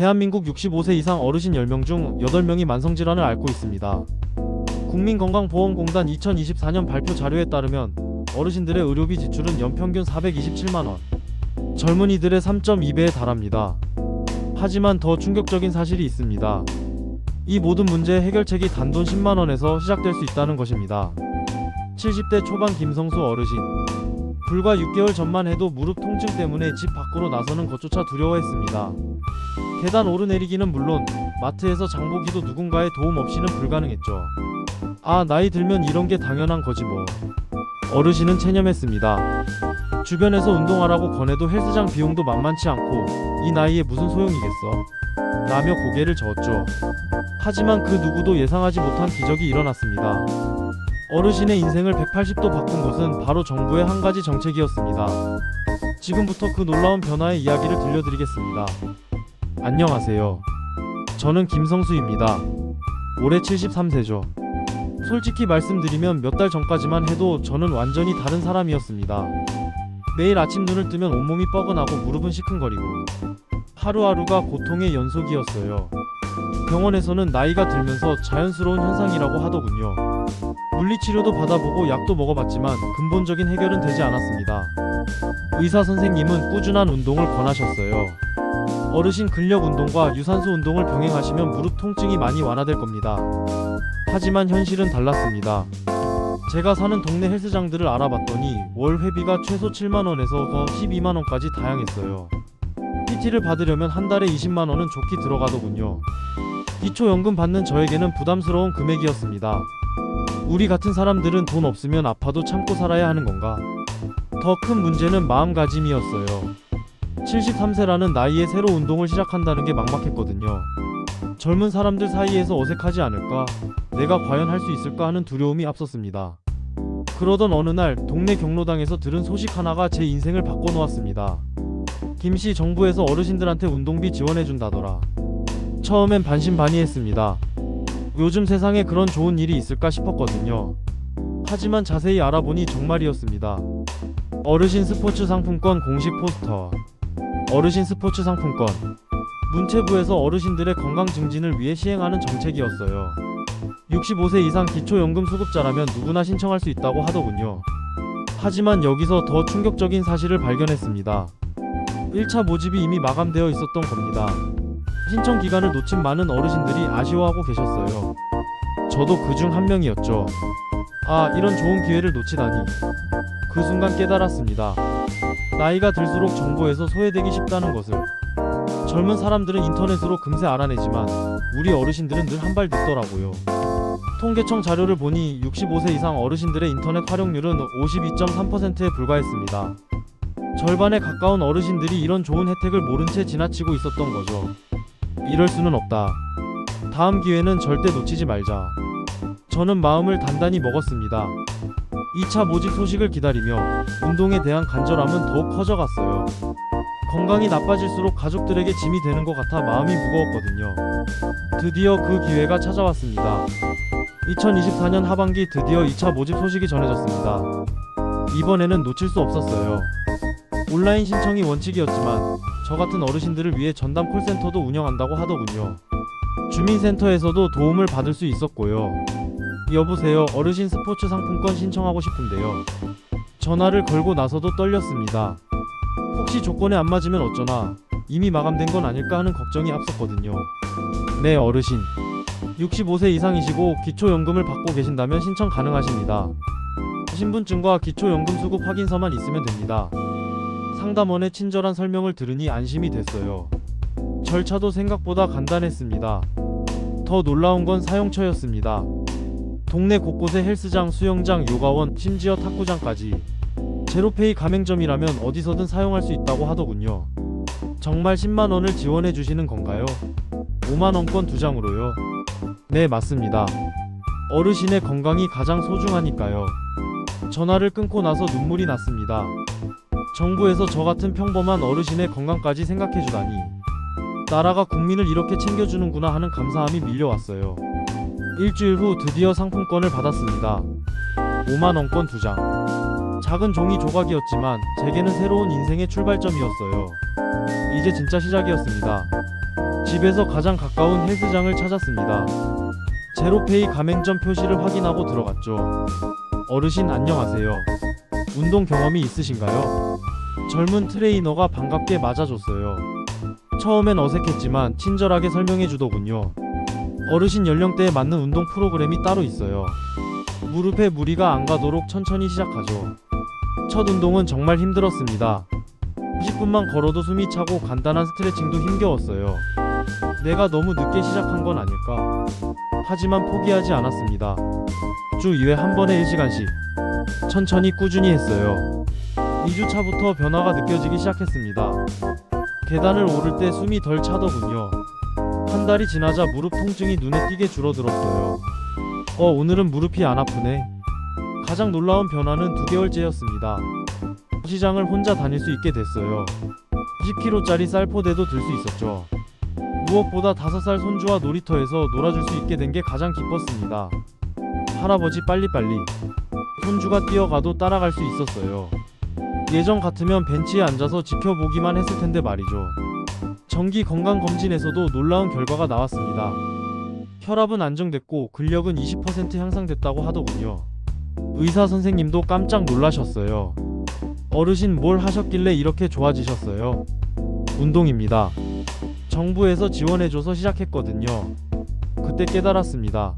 대한민국 65세 이상 어르신 10명 중 8명이 만성질환을 앓고 있습니다. 국민건강보험공단 2024년 발표 자료에 따르면 어르신들의 의료비 지출은 연평균 427만원, 젊은이들의 3.2배에 달합니다. 하지만 더 충격적인 사실이 있습니다. 이 모든 문제의 해결책이 단돈 10만원에서 시작될 수 있다는 것입니다. 70대 초반 김성수 어르신. 불과 6개월 전만 해도 무릎 통증 때문에 집 밖으로 나서는 것조차 두려워했습니다. 계단 오르내리기는 물론 마트에서 장보기도 누군가의 도움 없이는 불가능했죠. 아, 나이 들면 이런 게 당연한 거지 뭐. 어르신은 체념했습니다. 주변에서 운동하라고 권해도 헬스장 비용도 만만치 않고 이 나이에 무슨 소용이겠어? 라며 고개를 저었죠. 하지만 그 누구도 예상하지 못한 기적이 일어났습니다. 어르신의 인생을 180도 바꾼 것은 바로 정부의 한 가지 정책이었습니다. 지금부터 그 놀라운 변화의 이야기를 들려드리겠습니다. 안녕하세요. 저는 김성수입니다. 올해 73세죠. 솔직히 말씀드리면 몇 달 전까지만 해도 저는 완전히 다른 사람이었습니다. 매일 아침 눈을 뜨면 온몸이 뻐근하고 무릎은 시큰거리고 하루하루가 고통의 연속이었어요. 병원에서는 나이가 들면서 자연스러운 현상이라고 하더군요. 물리치료도 받아보고 약도 먹어봤지만 근본적인 해결은 되지 않았습니다. 의사 선생님은 꾸준한 운동을 권하셨어요. 어르신 근력 운동과 유산소 운동을 병행하시면 무릎 통증이 많이 완화될 겁니다. 하지만 현실은 달랐습니다. 제가 사는 동네 헬스장들을 알아봤더니 월 회비가 최소 7만원에서 12만원까지 다양했어요. PT를 받으려면 한 달에 20만원은 좋게 들어가더군요. 기초연금 받는 저에게는 부담스러운 금액이었습니다. 우리 같은 사람들은 돈 없으면 아파도 참고 살아야 하는 건가? 더 큰 문제는 마음가짐이었어요. 73세라는 나이에 새로 운동을 시작한다는 게 막막했거든요. 젊은 사람들 사이에서 어색하지 않을까? 내가 과연 할 수 있을까 하는 두려움이 앞섰습니다. 그러던 어느 날 동네 경로당에서 들은 소식 하나가 제 인생을 바꿔놓았습니다. 김씨 정부에서 어르신들한테 운동비 지원해준다더라. 처음엔 반신반의했습니다. 요즘 세상에 그런 좋은 일이 있을까 싶었거든요. 하지만 자세히 알아보니 정말이었습니다. 어르신 스포츠 상품권 공식 포스터. 어르신 스포츠 상품권. 문체부에서 어르신들의 건강 증진을 위해 시행하는 정책이었어요. 65세 이상 기초연금 수급자라면 누구나 신청할 수 있다고 하더군요. 하지만 여기서 더 충격적인 사실을 발견했습니다. 1차 모집이 이미 마감되어 있었던 겁니다. 신청 기간을 놓친 많은 어르신들이 아쉬워하고 계셨어요. 저도 그중 한 명이었죠. 아, 이런 좋은 기회를 놓치다니. 그 순간 깨달았습니다. 나이가 들수록 정보에서 소외되기 쉽다는 것을. 젊은 사람들은 인터넷으로 금세 알아내지만 우리 어르신들은 늘 한 발 늦더라고요. 통계청 자료를 보니 65세 이상 어르신들의 인터넷 활용률은 52.3%에 불과했습니다. 절반에 가까운 어르신들이 이런 좋은 혜택을 모른 채 지나치고 있었던 거죠. 이럴 수는 없다. 다음 기회는 절대 놓치지 말자. 저는 마음을 단단히 먹었습니다. 2차 모집 소식을 기다리며 운동에 대한 간절함은 더욱 커져갔어요. 건강이 나빠질수록 가족들에게 짐이 되는 것 같아 마음이 무거웠거든요. 드디어 그 기회가 찾아왔습니다. 2024년 하반기 드디어 2차 모집 소식이 전해졌습니다. 이번에는 놓칠 수 없었어요. 온라인 신청이 원칙이었지만 저 같은 어르신들을 위해 전담 콜센터도 운영한다고 하더군요. 주민센터에서도 도움을 받을 수 있었고요. 여보세요, 어르신 스포츠 상품권 신청하고 싶은데요. 전화를 걸고 나서도 떨렸습니다. 혹시 조건에 안 맞으면 어쩌나, 이미 마감된 건 아닐까 하는 걱정이 앞섰거든요. 네, 어르신. 65세 이상이시고 기초연금을 받고 계신다면 신청 가능하십니다. 신분증과 기초연금 수급 확인서만 있으면 됩니다. 상담원의 친절한 설명을 들으니 안심이 됐어요. 절차도 생각보다 간단했습니다. 더 놀라운 건 사용처였습니다. 동네 곳곳에 헬스장, 수영장, 요가원, 심지어 탁구장까지. 제로페이 가맹점이라면 어디서든 사용할 수 있다고 하더군요. 정말 10만원을 지원해 주시는 건가요? 5만원권 2장으로요? 네, 맞습니다. 어르신의 건강이 가장 소중하니까요. 전화를 끊고 나서 눈물이 났습니다. 정부에서 저 같은 평범한 어르신의 건강까지 생각해주다니. 나라가 국민을 이렇게 챙겨주는구나 하는 감사함이 밀려왔어요. 일주일 후 드디어 상품권을 받았습니다. 5만원권 2장. 작은 종이 조각이었지만 제게는 새로운 인생의 출발점이었어요. 이제 진짜 시작이었습니다. 집에서 가장 가까운 헬스장을 찾았습니다. 제로페이 가맹점 표시를 확인하고 들어갔죠. 어르신 안녕하세요. 운동 경험이 있으신가요? 젊은 트레이너가 반갑게 맞아줬어요. 처음엔 어색했지만 친절하게 설명해 주더군요. 어르신 연령대에 맞는 운동 프로그램이 따로 있어요. 무릎에 무리가 안 가도록 천천히 시작하죠. 첫 운동은 정말 힘들었습니다. 10분만 걸어도 숨이 차고 간단한 스트레칭도 힘겨웠어요. 내가 너무 늦게 시작한 건 아닐까? 하지만 포기하지 않았습니다. 주 2회 한 번에 1시간씩 천천히 꾸준히 했어요. 2주차부터 변화가 느껴지기 시작했습니다. 계단을 오를 때 숨이 덜 차더군요. 한 달이 지나자 무릎 통증이 눈에 띄게 줄어들었어요. 오늘은 무릎이 안 아프네. 가장 놀라운 변화는 2개월째였습니다. 시장을 혼자 다닐 수 있게 됐어요. 10kg짜리 쌀포대도 들 수 있었죠. 무엇보다 5살 손주와 놀이터에서 놀아줄 수 있게 된 게 가장 기뻤습니다. 할아버지 빨리빨리. 손주가 뛰어가도 따라갈 수 있었어요. 예전 같으면 벤치에 앉아서 지켜보기만 했을 텐데 말이죠. 정기 건강검진에서도 놀라운 결과가 나왔습니다. 혈압은 안정됐고 근력은 20% 향상됐다고 하더군요. 의사 선생님도 깜짝 놀라셨어요. 어르신 뭘 하셨길래 이렇게 좋아지셨어요? 운동입니다. 정부에서 지원해줘서 시작했거든요. 그때 깨달았습니다.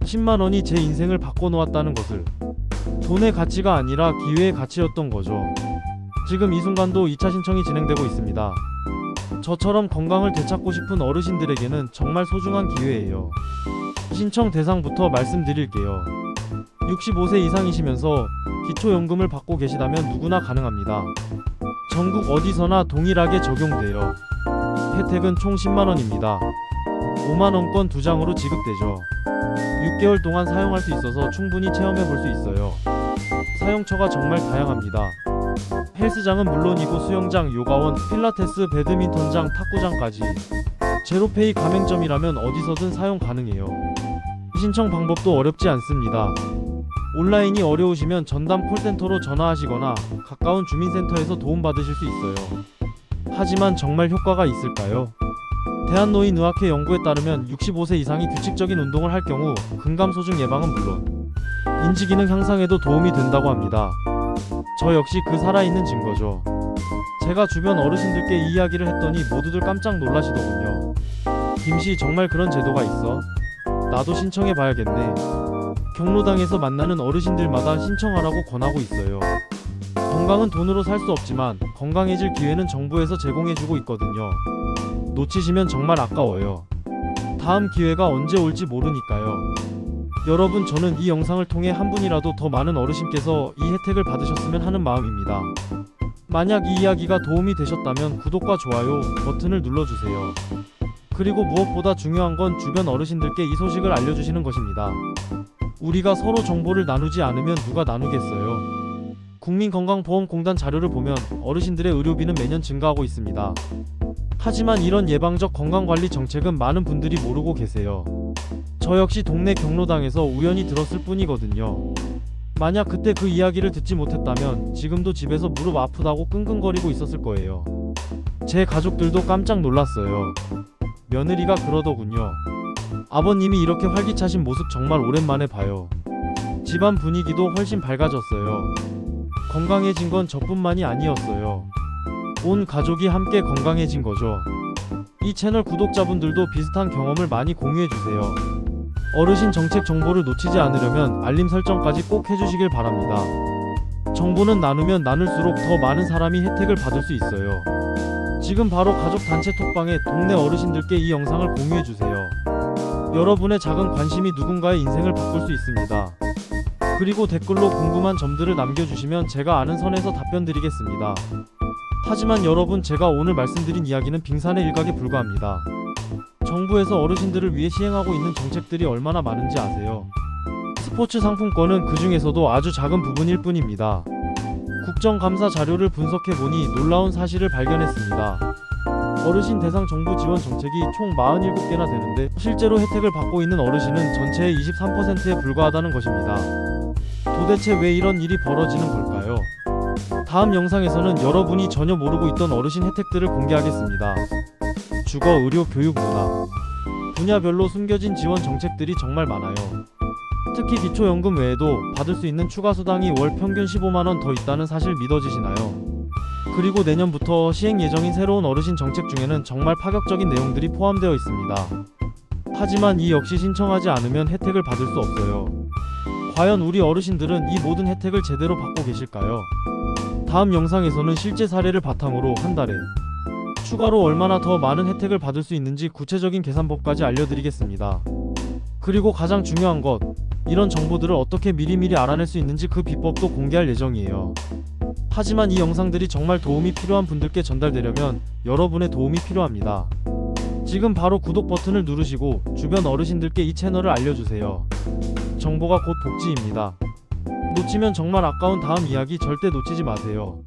10만원이 제 인생을 바꿔놓았다는 것을. 돈의 가치가 아니라 기회의 가치였던 거죠. 지금 이 순간도 2차 신청이 진행되고 있습니다. 저처럼 건강을 되찾고 싶은 어르신들에게는 정말 소중한 기회예요. 신청 대상부터 말씀드릴게요. 65세 이상이시면서 기초연금을 받고 계시다면 누구나 가능합니다. 전국 어디서나 동일하게 적용돼요. 혜택은 총 10만원입니다. 5만원권 2장으로 지급되죠. 6개월 동안 사용할 수 있어서 충분히 체험해 볼 수 있어요. 사용처가 정말 다양합니다. 헬스장은 물론이고 수영장, 요가원, 필라테스, 배드민턴장, 탁구장까지. 제로페이 가맹점이라면 어디서든 사용 가능해요. 신청 방법도 어렵지 않습니다. 온라인이 어려우시면 전담 콜센터로 전화하시거나 가까운 주민센터에서 도움받으실 수 있어요. 하지만 정말 효과가 있을까요? 대한노인의학회 연구에 따르면 65세 이상이 규칙적인 운동을 할 경우 근감소증 예방은 물론 인지기능 향상에도 도움이 된다고 합니다. 저 역시 그 살아있는 증거죠. 제가 주변 어르신들께 이 이야기를 했더니 모두들 깜짝 놀라시더군요. 김씨 정말 그런 제도가 있어? 나도 신청해 봐야겠네. 경로당에서 만나는 어르신들마다 신청하라고 권하고 있어요. 건강은 돈으로 살 수 없지만 건강해질 기회는 정부에서 제공해주고 있거든요. 놓치시면 정말 아까워요. 다음 기회가 언제 올지 모르니까요. 여러분, 저는 이 영상을 통해 한 분이라도 더 많은 어르신께서 이 혜택을 받으셨으면 하는 마음입니다. 만약 이 이야기가 도움이 되셨다면 구독과 좋아요 버튼을 눌러주세요. 그리고 무엇보다 중요한 건 주변 어르신들께 이 소식을 알려주시는 것입니다. 우리가 서로 정보를 나누지 않으면 누가 나누겠어요. 국민건강보험공단 자료를 보면 어르신들의 의료비는 매년 증가하고 있습니다. 하지만 이런 예방적 건강관리 정책은 많은 분들이 모르고 계세요. 저 역시 동네 경로당에서 우연히 들었을 뿐이거든요. 만약 그때 그 이야기를 듣지 못했다면 지금도 집에서 무릎 아프다고 끙끙거리고 있었을 거예요. 제 가족들도 깜짝 놀랐어요. 며느리가 그러더군요. 아버님이 이렇게 활기차신 모습 정말 오랜만에 봐요. 집안 분위기도 훨씬 밝아졌어요. 건강해진 건 저뿐만이 아니었어요. 온 가족이 함께 건강해진 거죠. 이 채널 구독자분들도 비슷한 경험을 많이 공유해주세요. 어르신 정책 정보를 놓치지 않으려면 알림 설정까지 꼭 해주시길 바랍니다. 정보는 나누면 나눌수록 더 많은 사람이 혜택을 받을 수 있어요. 지금 바로 가족 단체 톡방에 동네 어르신들께 이 영상을 공유해주세요. 여러분의 작은 관심이 누군가의 인생을 바꿀 수 있습니다. 그리고 댓글로 궁금한 점들을 남겨주시면 제가 아는 선에서 답변 드리겠습니다. 하지만 여러분, 제가 오늘 말씀드린 이야기는 빙산의 일각에 불과합니다. 정부에서 어르신들을 위해 시행하고 있는 정책들이 얼마나 많은지 아세요? 스포츠 상품권은 그 중에서도 아주 작은 부분일 뿐입니다. 국정감사 자료를 분석해보니 놀라운 사실을 발견했습니다. 어르신 대상 정부 지원 정책이 총 47개나 되는데 실제로 혜택을 받고 있는 어르신은 전체의 23%에 불과하다는 것입니다. 도대체 왜 이런 일이 벌어지는 걸까요? 다음 영상에서는 여러분이 전혀 모르고 있던 어르신 혜택들을 공개하겠습니다. 주거, 의료, 교육, 문화 분야별로 숨겨진 지원 정책들이 정말 많아요. 특히 기초연금 외에도 받을 수 있는 추가 수당이 월 평균 15만원 더 있다는 사실 믿어지시나요? 그리고 내년부터 시행 예정인 새로운 어르신 정책 중에는 정말 파격적인 내용들이 포함되어 있습니다. 하지만 이 역시 신청하지 않으면 혜택을 받을 수 없어요. 과연 우리 어르신들은 이 모든 혜택을 제대로 받고 계실까요? 다음 영상에서는 실제 사례를 바탕으로 한 달에 추가로 얼마나 더 많은 혜택을 받을 수 있는지 구체적인 계산법까지 알려드리겠습니다. 그리고 가장 중요한 것, 이런 정보들을 어떻게 미리미리 알아낼 수 있는지 그 비법도 공개할 예정이에요. 하지만 이 영상들이 정말 도움이 필요한 분들께 전달되려면 여러분의 도움이 필요합니다. 지금 바로 구독 버튼을 누르시고 주변 어르신들께 이 채널을 알려주세요. 정보가 곧 복지입니다. 놓치면 정말 아까운 다음 이야기 절대 놓치지 마세요.